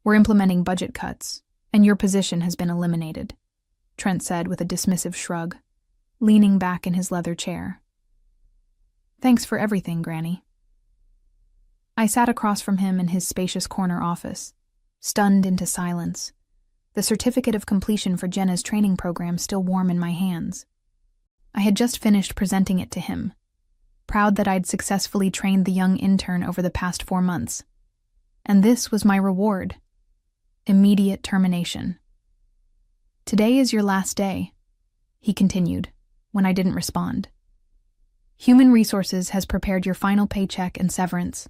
We're implementing budget cuts, and your position has been eliminated, Trent said with a dismissive shrug, leaning back in his leather chair. Thanks for everything, Granny. I sat across from him in his spacious corner office, stunned into silence, the certificate of completion for Jenna's training program still warm in my hands. I had just finished presenting it to him, proud that I'd successfully trained the young intern over the past 4 months. And this was my reward: immediate termination. Today is your last day, he continued, when I didn't respond. Human Resources has prepared your final paycheck and severance,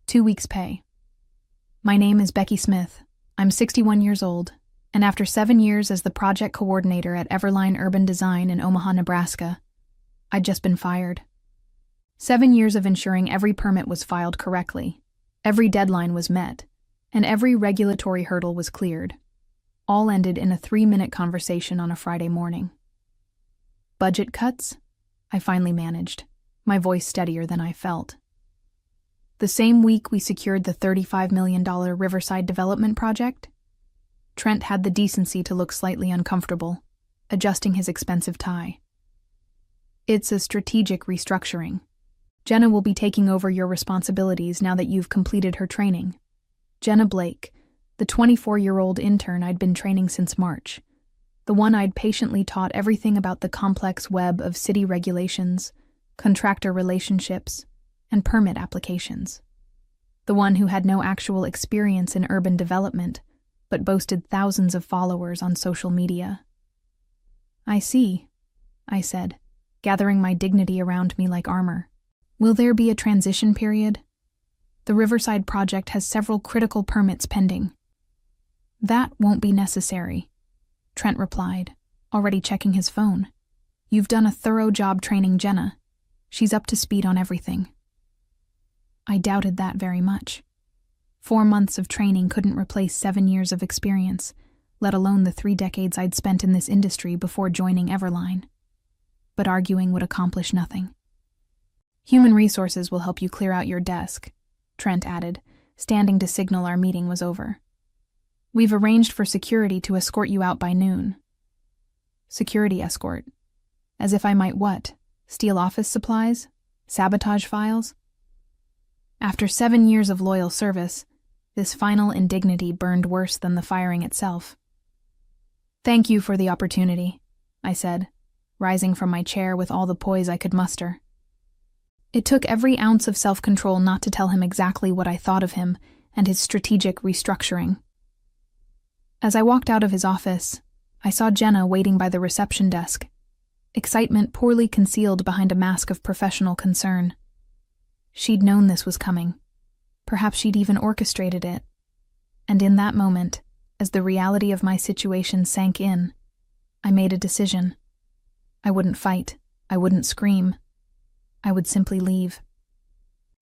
2 weeks' pay. My name is Becky Smith. I'm 61 years old, and after 7 years as the project coordinator at Everline Urban Design in Omaha, Nebraska, I'd just been fired. 7 years of ensuring every permit was filed correctly, every deadline was met, and every regulatory hurdle was cleared. All ended in a 3-minute conversation on a Friday morning. Budget cuts? I finally managed, my voice steadier than I felt. The same week we secured the $35 million Riverside development project, Trent had the decency to look slightly uncomfortable, adjusting his expensive tie. It's a strategic restructuring. Jenna will be taking over your responsibilities now that you've completed her training. Jenna Blake, the 24-year-old intern I'd been training since March, the one I'd patiently taught everything about the complex web of city regulations, contractor relationships, and permit applications. The one who had no actual experience in urban development, but boasted thousands of followers on social media. I see, I said, gathering my dignity around me like armor. Will there be a transition period? The Riverside project has several critical permits pending. That won't be necessary, Trent replied, already checking his phone. You've done a thorough job training Jenna. She's up to speed on everything. I doubted that very much. 4 months of training couldn't replace 7 years of experience, let alone the 3 decades I'd spent in this industry before joining Everline. But arguing would accomplish nothing. Human Resources will help you clear out your desk, Trent added, standing to signal our meeting was over. We've arranged for security to escort you out by noon. Security escort? As if I might what? Steal office supplies? Sabotage files? After 7 years of loyal service, this final indignity burned worse than the firing itself. Thank you for the opportunity, I said, rising from my chair with all the poise I could muster. It took every ounce of self-control not to tell him exactly what I thought of him and his strategic restructuring. As I walked out of his office, I saw Jenna waiting by the reception desk, excitement poorly concealed behind a mask of professional concern. She'd known this was coming. Perhaps she'd even orchestrated it. And in that moment, as the reality of my situation sank in, I made a decision. I wouldn't fight. I wouldn't scream. I would simply leave.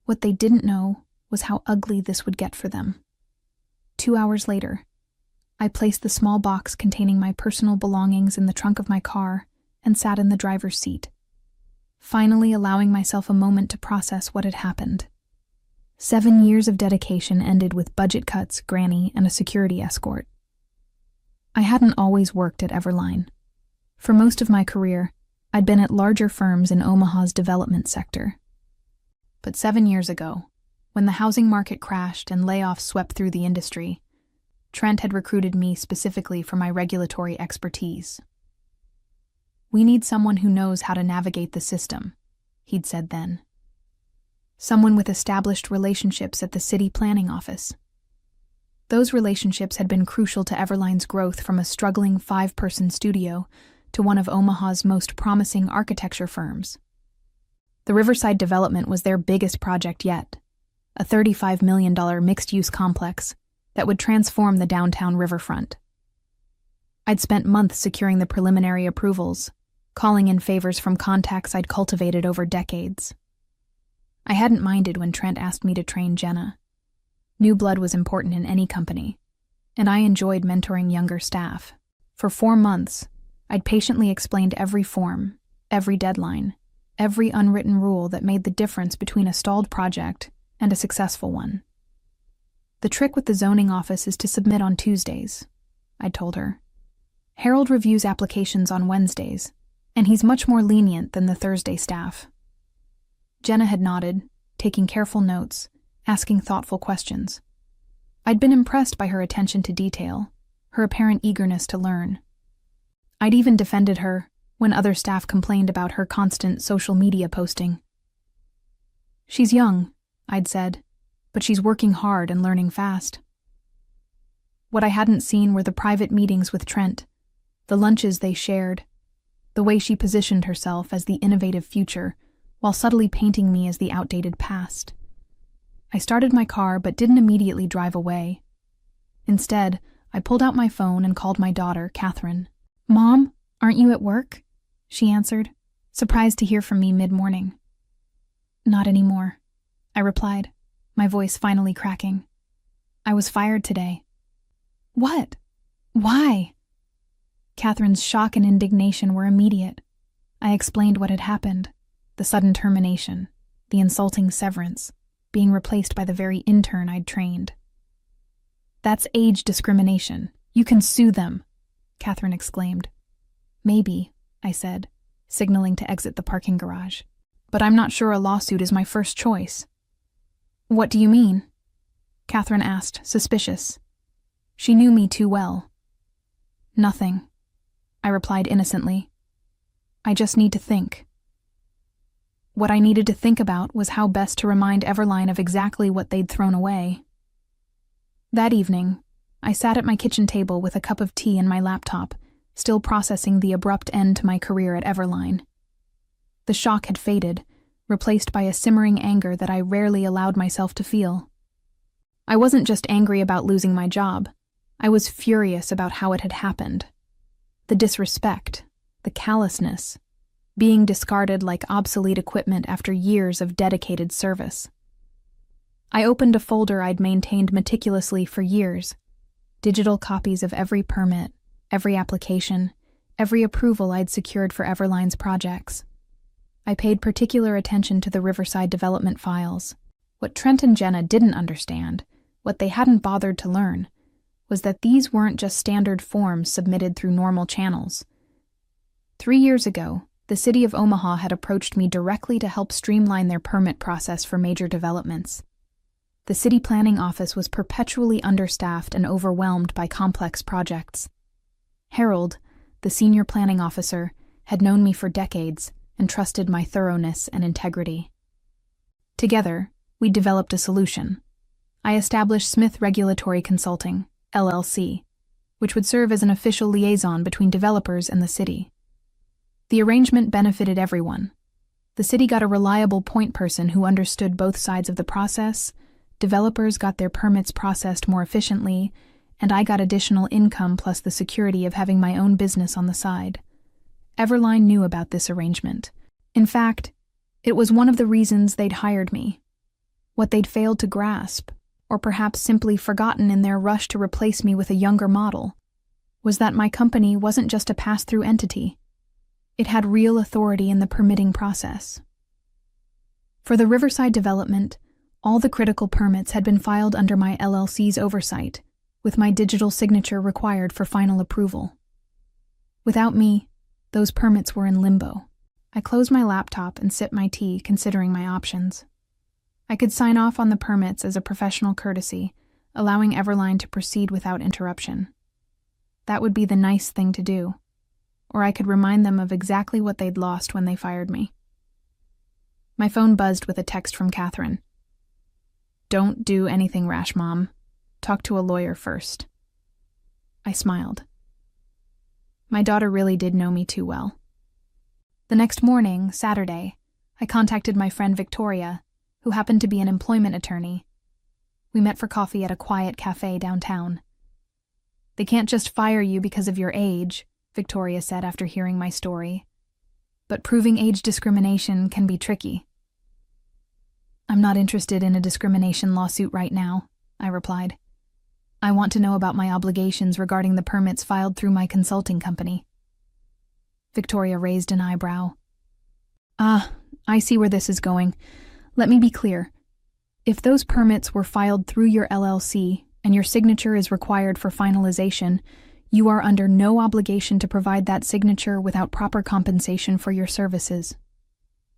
What they didn't know was how ugly this would get for them. 2 hours later, I placed the small box containing my personal belongings in the trunk of my car and sat in the driver's seat, finally allowing myself a moment to process what had happened. 7 years of dedication ended with budget cuts, Granny, and a security escort. I hadn't always worked at Everline. For most of my career, I'd been at larger firms in Omaha's development sector. But 7 years ago, when the housing market crashed and layoffs swept through the industry, Trent had recruited me specifically for my regulatory expertise. We need someone who knows how to navigate the system, he'd said then. Someone with established relationships at the city planning office. Those relationships had been crucial to Everline's growth from a struggling 5-person studio to one of Omaha's most promising architecture firms. The Riverside development was their biggest project yet, a $35 million mixed-use complex that would transform the downtown riverfront. I'd spent months securing the preliminary approvals, calling in favors from contacts I'd cultivated over decades. I hadn't minded when Trent asked me to train Jenna. New blood was important in any company, and I enjoyed mentoring younger staff. For 4 months, I'd patiently explained every form, every deadline, every unwritten rule that made the difference between a stalled project and a successful one. The trick with the zoning office is to submit on Tuesdays, I told her. Harold reviews applications on Wednesdays, and he's much more lenient than the Thursday staff. Jenna had nodded, taking careful notes, asking thoughtful questions. I'd been impressed by her attention to detail, her apparent eagerness to learn. I'd even defended her when other staff complained about her constant social media posting. She's young, I'd said, but she's working hard and learning fast. What I hadn't seen were the private meetings with Trent, the lunches they shared, the way she positioned herself as the innovative future while subtly painting me as the outdated past. I started my car but didn't immediately drive away. Instead, I pulled out my phone and called my daughter, Catherine. "Mom, aren't you at work?" she answered, surprised to hear from me mid-morning. "Not anymore," I replied, my voice finally cracking. "I was fired today." "What? Why?" Catherine's shock and indignation were immediate. I explained what had happened, the sudden termination, the insulting severance, being replaced by the very intern I'd trained. "That's age discrimination. You can sue them," Catherine exclaimed. "Maybe," I said, signaling to exit the parking garage. "But I'm not sure a lawsuit is my first choice." "What do you mean?" Catherine asked, suspicious. She knew me too well. "Nothing," I replied innocently. "I just need to think." What I needed to think about was how best to remind Everline of exactly what they'd thrown away. That evening, I sat at my kitchen table with a cup of tea and my laptop, still processing the abrupt end to my career at Everline. The shock had faded, replaced by a simmering anger that I rarely allowed myself to feel. I wasn't just angry about losing my job. I was furious about how it had happened. The disrespect, the callousness, being discarded like obsolete equipment after years of dedicated service. I opened a folder I'd maintained meticulously for years, digital copies of every permit, every application, every approval I'd secured for Everline's projects. I paid particular attention to the Riverside development files. What Trent and Jenna didn't understand, what they hadn't bothered to learn, was that these weren't just standard forms submitted through normal channels. 3 years ago, the city of Omaha had approached me directly to help streamline their permit process for major developments. The city planning office was perpetually understaffed and overwhelmed by complex projects. Harold, the senior planning officer, had known me for decades and trusted my thoroughness and integrity. Together, we developed a solution. I established Smith Regulatory Consulting, LLC, which would serve as an official liaison between developers and the city. The arrangement benefited everyone. The city got a reliable point person who understood both sides of the process, developers got their permits processed more efficiently, and I got additional income plus the security of having my own business on the side. Everline knew about this arrangement. In fact, it was one of the reasons they'd hired me. What they'd failed to grasp, or perhaps simply forgotten in their rush to replace me with a younger model, was that my company wasn't just a pass-through entity. It had real authority in the permitting process. For the Riverside development, all the critical permits had been filed under my LLC's oversight, with my digital signature required for final approval. Without me, those permits were in limbo. I closed my laptop and sipped my tea, considering my options. I could sign off on the permits as a professional courtesy, allowing Everline to proceed without interruption. That would be the nice thing to do, or I could remind them of exactly what they'd lost when they fired me. My phone buzzed with a text from Catherine. "Don't do anything rash, Mom. Talk to a lawyer first." I smiled. My daughter really did know me too well. The next morning, Saturday, I contacted my friend Victoria, who happened to be an employment attorney. We met for coffee at a quiet cafe downtown. "They can't just fire you because of your age," Victoria said after hearing my story. "But proving age discrimination can be tricky." "I'm not interested in a discrimination lawsuit right now," I replied. "I want to know about my obligations regarding the permits filed through my consulting company." Victoria raised an eyebrow. "I see where this is going. Let me be clear. If those permits were filed through your LLC and your signature is required for finalization, you are under no obligation to provide that signature without proper compensation for your services.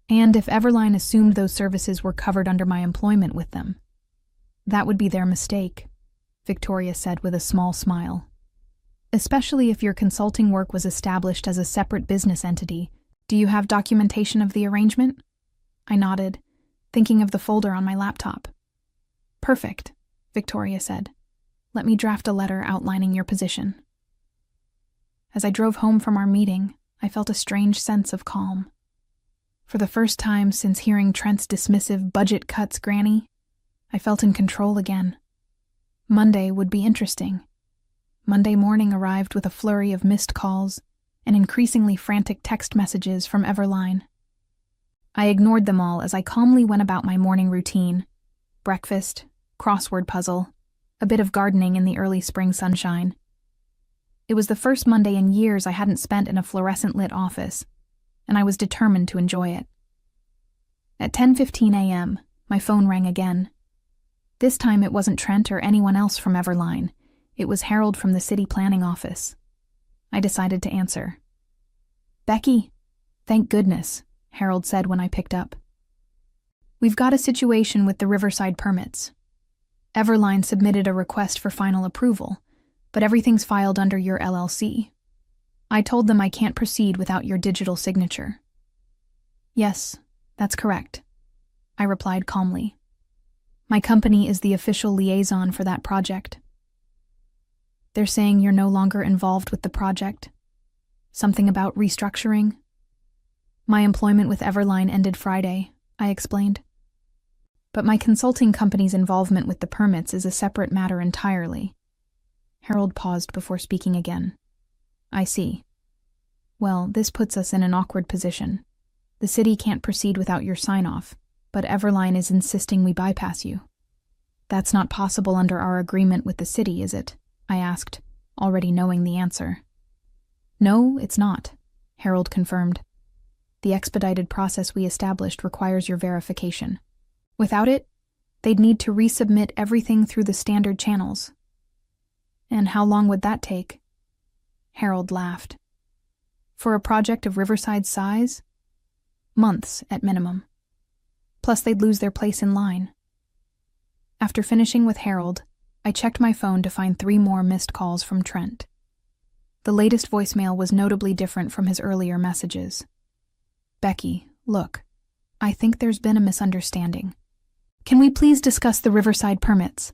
And if Everline assumed those services were covered under my employment with them, that would be their mistake, Victoria said with a small smile. Especially if your consulting work was established as a separate business entity. Do you have documentation of the arrangement? I nodded, thinking of the folder on my laptop. Perfect, Victoria said. Let me draft a letter outlining your position. As I drove home from our meeting, I felt a strange sense of calm. For the first time since hearing Trent's dismissive budget cuts Granny, I felt in control again. Monday would be interesting. Monday morning arrived with a flurry of missed calls and increasingly frantic text messages from Everline. I ignored them all as I calmly went about my morning routine: breakfast, crossword puzzle, a bit of gardening in the early spring sunshine. It was the first Monday in years I hadn't spent in a fluorescent-lit office, and I was determined to enjoy it. At 10:15 a.m., my phone rang again. This time it wasn't Trent or anyone else from Everline. It was Harold from the city planning office. I decided to answer. "Becky, thank goodness," Harold said when I picked up. "We've got a situation with the Riverside permits. Everline submitted a request for final approval, but everything's filed under your LLC. I told them I can't proceed without your digital signature." "Yes, that's correct," I replied calmly. "My company is the official liaison for that project." "They're saying you're no longer involved with the project? Something about restructuring?" "My employment with Everline ended Friday," I explained. "But my consulting company's involvement with the permits is a separate matter entirely." Harold paused before speaking again. "I see. Well, this puts us in an awkward position. The city can't proceed without your sign-off, but Everline is insisting we bypass you." "That's not possible under our agreement with the city, is it?" I asked, already knowing the answer. "No, it's not," Harold confirmed. "The expedited process we established requires your verification. Without it, they'd need to resubmit everything through the standard channels." "And how long would that take?" Harold laughed. "For a project of Riverside's size? Months at minimum. Plus they'd lose their place in line." After finishing with Harold, I checked my phone to find 3 more missed calls from Trent. The latest voicemail was notably different from his earlier messages. "Becky, look, I think there's been a misunderstanding. Can we please discuss the Riverside permits?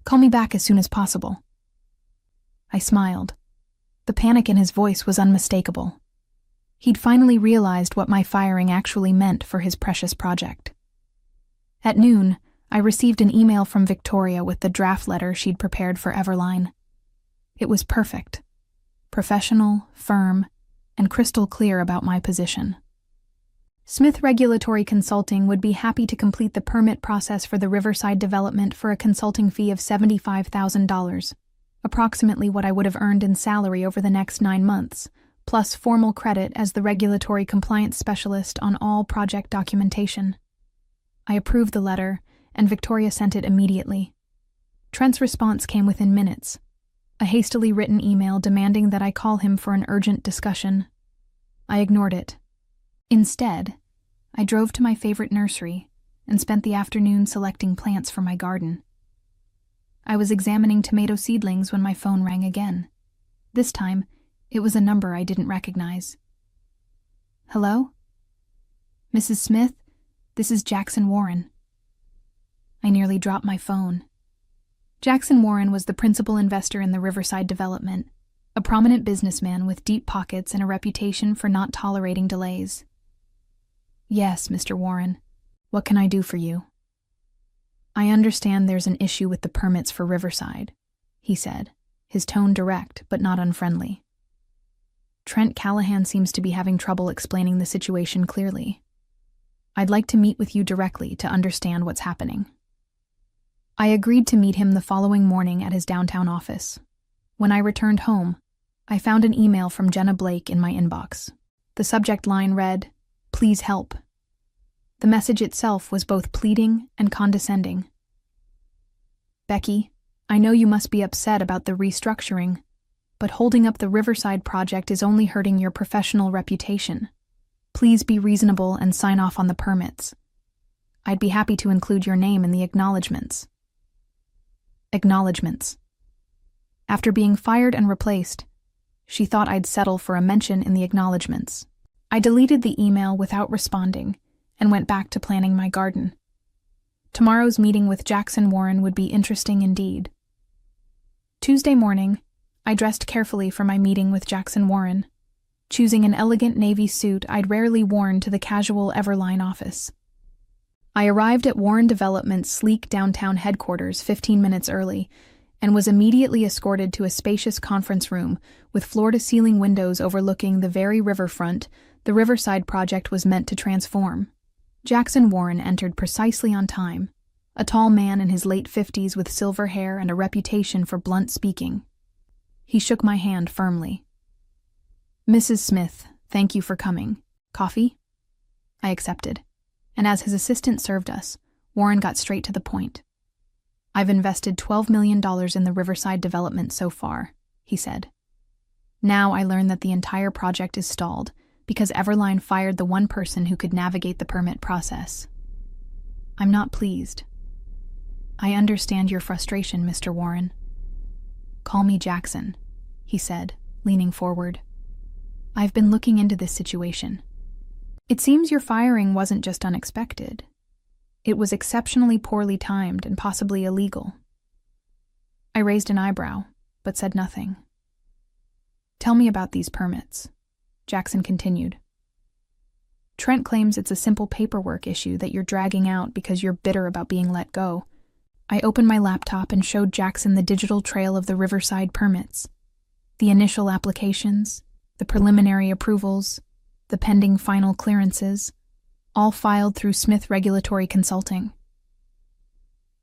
Call me back as soon as possible." I smiled. The panic in his voice was unmistakable. He'd finally realized what my firing actually meant for his precious project. At noon, I received an email from Victoria with the draft letter she'd prepared for Everline. It was perfect. Professional, firm, and crystal clear about my position. Smith Regulatory Consulting would be happy to complete the permit process for the Riverside development for a consulting fee of $75,000, approximately what I would have earned in salary over the next 9 months, plus formal credit as the regulatory compliance specialist on all project documentation. I approved the letter, and Victoria sent it immediately. Trent's response came within minutes, a hastily written email demanding that I call him for an urgent discussion. I ignored it. Instead, I drove to my favorite nursery and spent the afternoon selecting plants for my garden. I was examining tomato seedlings when my phone rang again. This time, it was a number I didn't recognize. "Hello? Mrs. Smith, this is Jackson Warren." I nearly dropped my phone. Jackson Warren was the principal investor in the Riverside development, a prominent businessman with deep pockets and a reputation for not tolerating delays. "Yes, Mr. Warren. What can I do for you?" "I understand there's an issue with the permits for Riverside," he said, his tone direct but not unfriendly. "Trent Callahan seems to be having trouble explaining the situation clearly. I'd like to meet with you directly to understand what's happening." I agreed to meet him the following morning at his downtown office. When I returned home, I found an email from Jenna Blake in my inbox. The subject line read, "Please help." The message itself was both pleading and condescending. "Becky, I know you must be upset about the restructuring, but holding up the Riverside project is only hurting your professional reputation. Please be reasonable and sign off on the permits. I'd be happy to include your name in the acknowledgments." Acknowledgments. After being fired and replaced, she thought I'd settle for a mention in the acknowledgments. I deleted the email without responding and went back to planning my garden. Tomorrow's meeting with Jackson Warren would be interesting indeed. Tuesday morning, I dressed carefully for my meeting with Jackson Warren, choosing an elegant navy suit I'd rarely worn to the casual Everline office. I arrived at Warren Development's sleek downtown headquarters 15 minutes early and was immediately escorted to a spacious conference room with floor-to-ceiling windows overlooking the very riverfront the Riverside project was meant to transform. Jackson Warren entered precisely on time, a tall man in his late 50s with silver hair and a reputation for blunt speaking. He shook my hand firmly. "Mrs. Smith, thank you for coming. Coffee?" I accepted, and as his assistant served us, Warren got straight to the point. "I've invested $12 million in the Riverside development so far," he said. "Now I learn that the entire project is stalled because Everline fired the one person who could navigate the permit process. I'm not pleased. I understand your frustration, Mr. Warren." "Call me Jackson," he said, leaning forward. "I've been looking into this situation. It seems your firing wasn't just unexpected. It was exceptionally poorly timed and possibly illegal." I raised an eyebrow, but said nothing. "Tell me about these permits," Jackson continued. "Trent claims it's a simple paperwork issue that you're dragging out because you're bitter about being let go." I opened my laptop and showed Jackson the digital trail of the Riverside permits. The initial applications, the preliminary approvals, the pending final clearances, all filed through Smith Regulatory Consulting.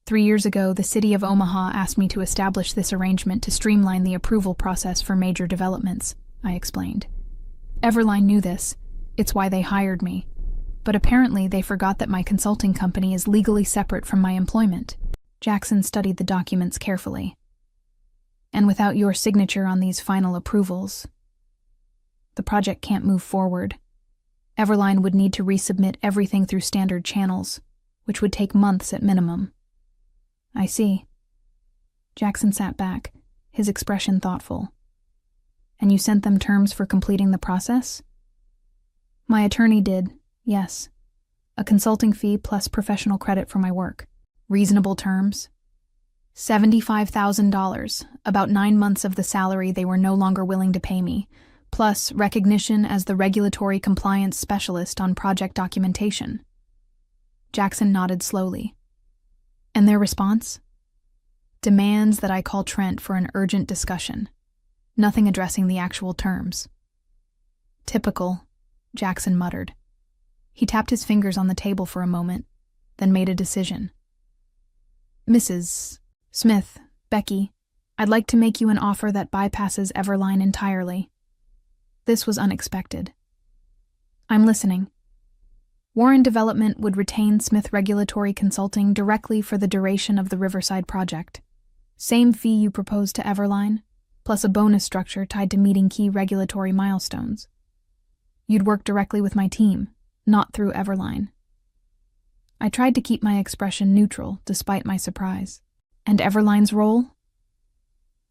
3 years ago, the city of Omaha asked me to establish this arrangement to streamline the approval process for major developments, I explained. Everline knew this. It's why they hired me. But apparently they forgot that my consulting company is legally separate from my employment. Jackson studied the documents carefully. "And without your signature on these final approvals, the project can't move forward. Everline would need to resubmit everything through standard channels, which would take months at minimum." "I see." Jackson sat back, his expression thoughtful. "And you sent them terms for completing the process?" "My attorney did, yes. A consulting fee plus professional credit for my work. Reasonable terms. $75,000, about 9 months of the salary they were no longer willing to pay me, plus recognition as the regulatory compliance specialist on project documentation." Jackson nodded slowly. "And their response?" "Demands that I call Trent for an urgent discussion. Nothing addressing the actual terms." "Typical," Jackson muttered. He tapped his fingers on the table for a moment, then made a decision. "Mrs. Smith, Becky, I'd like to make you an offer that bypasses Everline entirely." This was unexpected. "I'm listening." "Warren Development would retain Smith Regulatory Consulting directly for the duration of the Riverside project. Same fee you proposed to Everline, plus a bonus structure tied to meeting key regulatory milestones. You'd work directly with my team, not through Everline." I tried to keep my expression neutral despite my surprise. "And Everline's role?"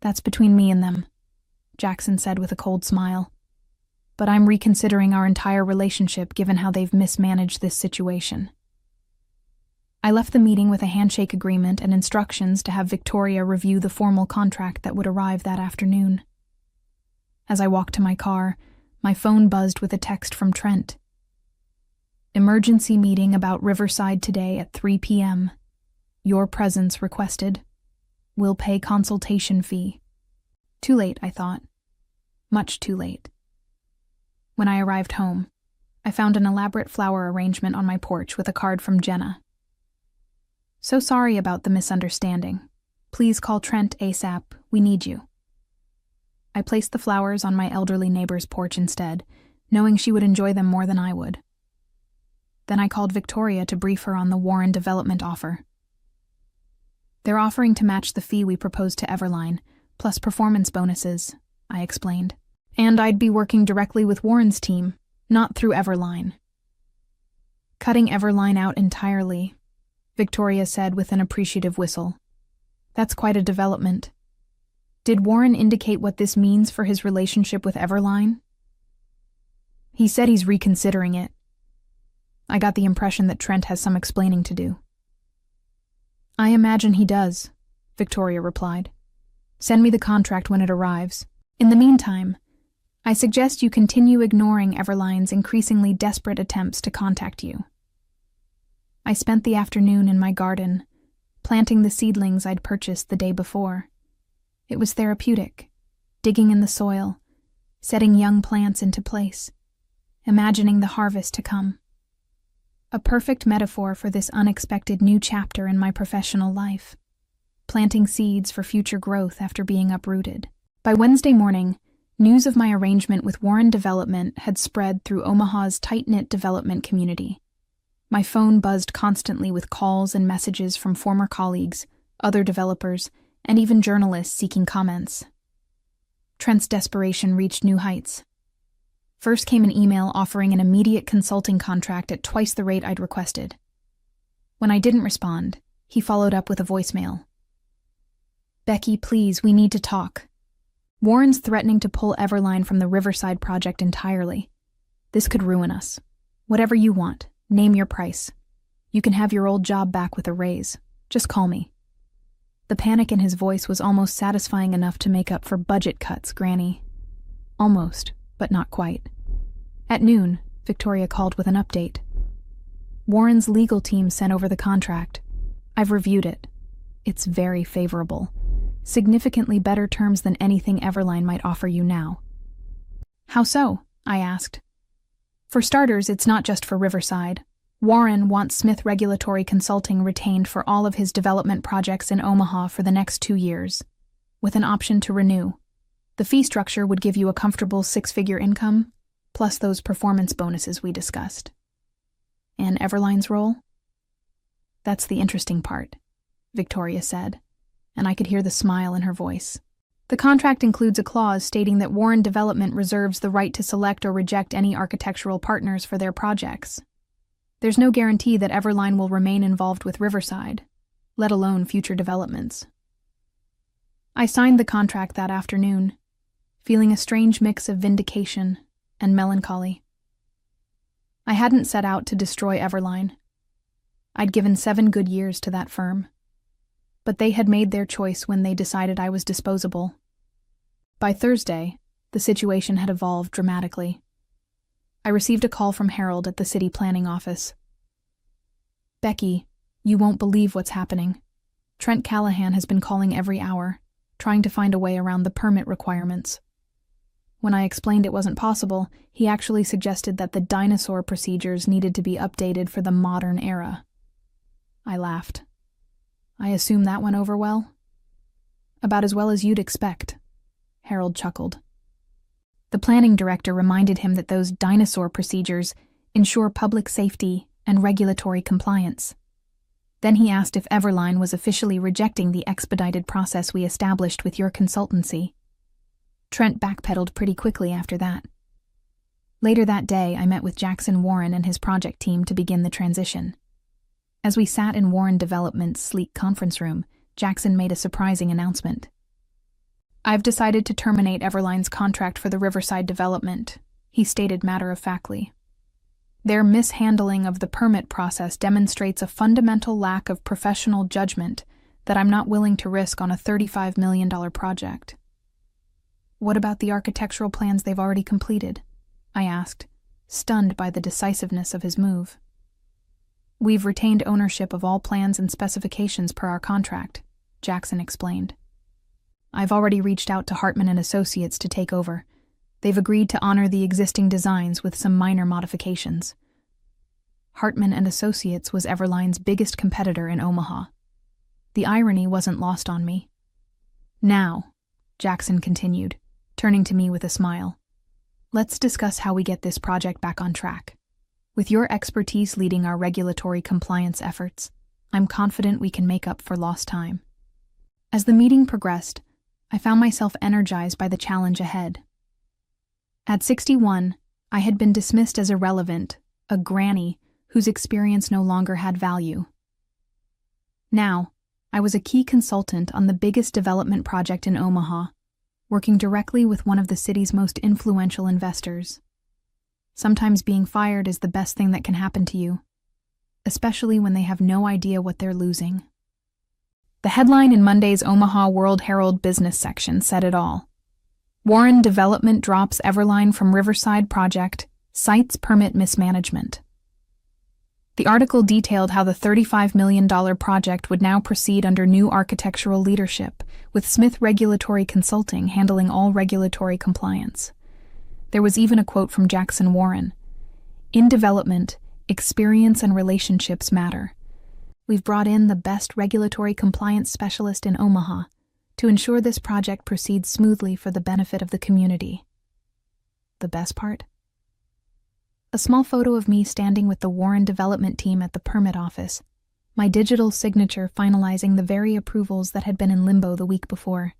"That's between me and them," Jackson said with a cold smile. "But I'm reconsidering our entire relationship given how they've mismanaged this situation." I left the meeting with a handshake agreement and instructions to have Victoria review the formal contract that would arrive that afternoon. As I walked to my car, my phone buzzed with a text from Trent. "Emergency meeting about Riverside today at 3 p.m. Your presence requested. Will pay consultation fee." Too late, I thought. Much too late. When I arrived home, I found an elaborate flower arrangement on my porch with a card from Jenna. "So sorry about the misunderstanding. Please call Trent ASAP. We need you." I placed the flowers on my elderly neighbor's porch instead, knowing she would enjoy them more than I would. Then I called Victoria to brief her on the Warren development offer. They're offering to match the fee we proposed to Everline, plus performance bonuses, I explained. And I'd be working directly with Warren's team, not through Everline. Cutting Everline out entirely, Victoria said with an appreciative whistle. That's quite a development. Did Warren indicate what this means for his relationship with Everline? He said he's reconsidering it. I got the impression that Trent has some explaining to do. I imagine he does, Victoria replied. Send me the contract when it arrives. In the meantime, I suggest you continue ignoring Everline's increasingly desperate attempts to contact you. I spent the afternoon in my garden, planting the seedlings I'd purchased the day before. It was therapeutic, digging in the soil, setting young plants into place, imagining the harvest to come. A perfect metaphor for this unexpected new chapter in my professional life, planting seeds for future growth after being uprooted. By Wednesday morning, news of my arrangement with Warren Development had spread through Omaha's tight-knit development community. My phone buzzed constantly with calls and messages from former colleagues, other developers, and even journalists seeking comments. Trent's desperation reached new heights. First came an email offering an immediate consulting contract at twice the rate I'd requested. When I didn't respond, he followed up with a voicemail. Becky, please, we need to talk. Warren's threatening to pull Everline from the Riverside project entirely. This could ruin us. Whatever you want, name your price. You can have your old job back with a raise. Just call me. The panic in his voice was almost satisfying enough to make up for budget cuts, Granny. Almost, but not quite. At noon, Victoria called with an update. Warren's legal team sent over the contract. I've reviewed it. It's very favorable. Significantly better terms than anything Everline might offer you now. How so? I asked. For starters, it's not just for Riverside. Warren wants Smith Regulatory Consulting retained for all of his development projects in Omaha for the next 2 years, with an option to renew. The fee structure would give you a comfortable 6-figure income, plus those performance bonuses we discussed. And Everline's role? That's the interesting part, Victoria said, and I could hear the smile in her voice. The contract includes a clause stating that Warren Development reserves the right to select or reject any architectural partners for their projects. There's no guarantee that Everline will remain involved with Riverside, let alone future developments. I signed the contract that afternoon, feeling a strange mix of vindication and melancholy. I hadn't set out to destroy Everline. I'd given 7 good years to that firm. But they had made their choice when they decided I was disposable. By Thursday, the situation had evolved dramatically. I received a call from Harold at the city planning office. Becky, you won't believe what's happening. Trent Callahan has been calling every hour, trying to find a way around the permit requirements. When I explained it wasn't possible, he actually suggested that the dinosaur procedures needed to be updated for the modern era. I laughed. I assume that went over well? About as well as you'd expect, Harold chuckled. The planning director reminded him that those dinosaur procedures ensure public safety and regulatory compliance. Then he asked if Everline was officially rejecting the expedited process we established with your consultancy. Trent backpedaled pretty quickly after that. Later that day, I met with Jackson Warren and his project team to begin the transition. As we sat in Warren Development's sleek conference room, Jackson made a surprising announcement. I've decided to terminate Everline's contract for the Riverside development, he stated matter-of-factly. Their mishandling of the permit process demonstrates a fundamental lack of professional judgment that I'm not willing to risk on a $35 million project. What about the architectural plans they've already completed? I asked, stunned by the decisiveness of his move. We've retained ownership of all plans and specifications per our contract, Jackson explained. I've already reached out to Hartman and Associates to take over. They've agreed to honor the existing designs with some minor modifications. Hartman and Associates was Everline's biggest competitor in Omaha. The irony wasn't lost on me. Now, Jackson continued, turning to me with a smile, let's discuss how we get this project back on track. With your expertise leading our regulatory compliance efforts, I'm confident we can make up for lost time. As the meeting progressed, I found myself energized by the challenge ahead. At 61, I had been dismissed as irrelevant, a granny whose experience no longer had value. Now, I was a key consultant on the biggest development project in Omaha, working directly with one of the city's most influential investors. Sometimes being fired is the best thing that can happen to you, especially when they have no idea what they're losing. The headline in Monday's Omaha World-Herald business section said it all. Warren Development drops Everline from Riverside project, cites permit mismanagement. The article detailed how the $35 million project would now proceed under new architectural leadership, with Smith Regulatory Consulting handling all regulatory compliance. There was even a quote from Jackson Warren. In development, experience and relationships matter. We've brought in the best regulatory compliance specialist in Omaha to ensure this project proceeds smoothly for the benefit of the community. The best part? A small photo of me standing with the Warren development team at the permit office, my digital signature finalizing the very approvals that had been in limbo the week before.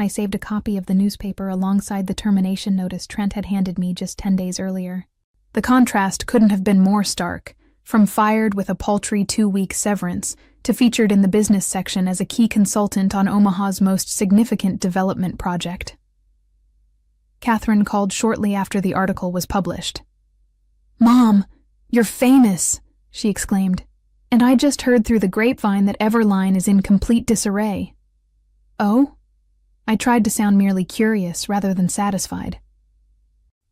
I saved a copy of the newspaper alongside the termination notice Trent had handed me just 10 days earlier. The contrast couldn't have been more stark, from fired with a paltry 2-week severance to featured in the business section as a key consultant on Omaha's most significant development project. Catherine called shortly after the article was published. "Mom, you're famous," she exclaimed, "and I just heard through the grapevine that Everline is in complete disarray." "Oh?" I tried to sound merely curious rather than satisfied.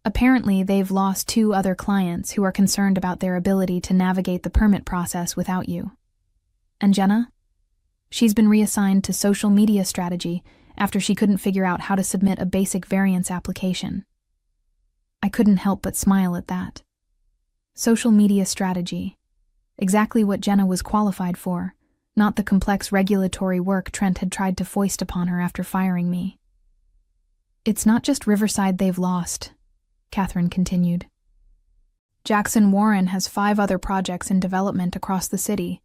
Apparently, they've lost 2 other clients who are concerned about their ability to navigate the permit process without you. And Jenna? She's been reassigned to social media strategy after she couldn't figure out how to submit a basic variance application. I couldn't help but smile at that. Social media strategy. Exactly what Jenna was qualified for, not the complex regulatory work Trent had tried to foist upon her after firing me. "It's not just Riverside they've lost," Catherine continued. "Jackson Warren has 5 other projects in development across the city,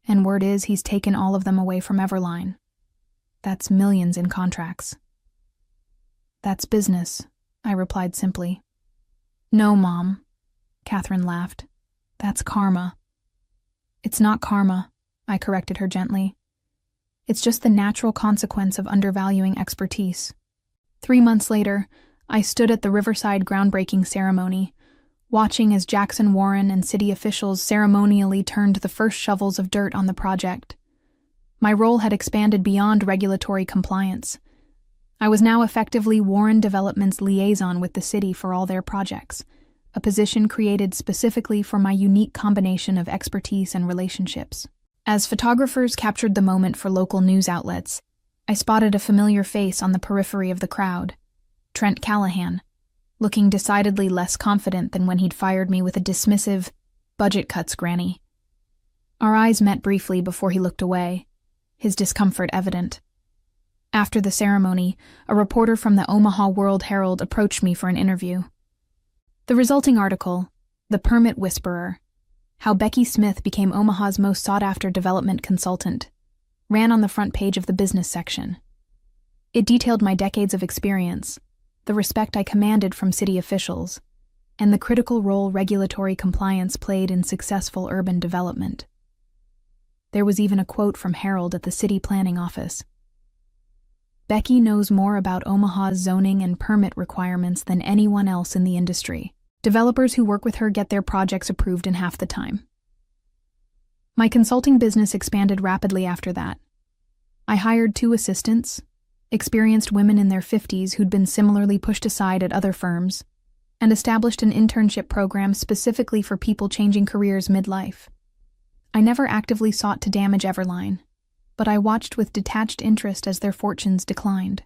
and word is he's taken all of them away from Everline. That's millions in contracts." "That's business," I replied simply. "No, Mom," Catherine laughed. "That's karma." "It's not karma," I corrected her gently. "It's just the natural consequence of undervaluing expertise." 3 months later, I stood at the Riverside groundbreaking ceremony, watching as Jackson Warren and city officials ceremonially turned the first shovels of dirt on the project. My role had expanded beyond regulatory compliance. I was now effectively Warren Development's liaison with the city for all their projects, a position created specifically for my unique combination of expertise and relationships. As photographers captured the moment for local news outlets, I spotted a familiar face on the periphery of the crowd. Trent Callahan, looking decidedly less confident than when he'd fired me with a dismissive, "Budget cuts, Granny." Our eyes met briefly before he looked away, his discomfort evident. After the ceremony, a reporter from the Omaha World-Herald approached me for an interview. The resulting article, "The Permit Whisperer: How Becky Smith Became Omaha's Most Sought-After Development Consultant," ran on the front page of the business section. It detailed my decades of experience, the respect I commanded from city officials, and the critical role regulatory compliance played in successful urban development. There was even a quote from Harold at the city planning office. "Becky knows more about Omaha's zoning and permit requirements than anyone else in the industry. Developers who work with her get their projects approved in half the time." My consulting business expanded rapidly after that. I hired 2 assistants, experienced women in their 50s who'd been similarly pushed aside at other firms, and established an internship program specifically for people changing careers midlife. I never actively sought to damage Everline, but I watched with detached interest as their fortunes declined.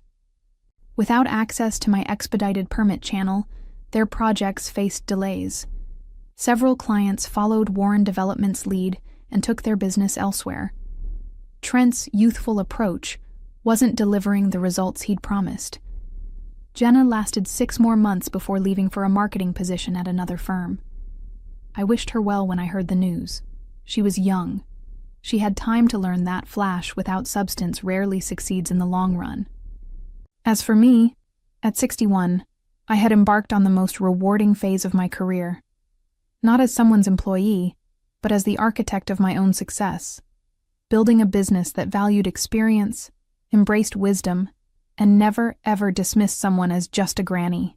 Without access to my expedited permit channel, their projects faced delays. Several clients followed Warren Development's lead and took their business elsewhere. Trent's youthful approach wasn't delivering the results he'd promised. Jenna lasted 6 more months before leaving for a marketing position at another firm. I wished her well when I heard the news. She was young. She had time to learn that flash without substance rarely succeeds in the long run. As for me, at 61, I had embarked on the most rewarding phase of my career. Not as someone's employee, but as the architect of my own success, building a business that valued experience, embraced wisdom, and never ever dismissed someone as just a granny.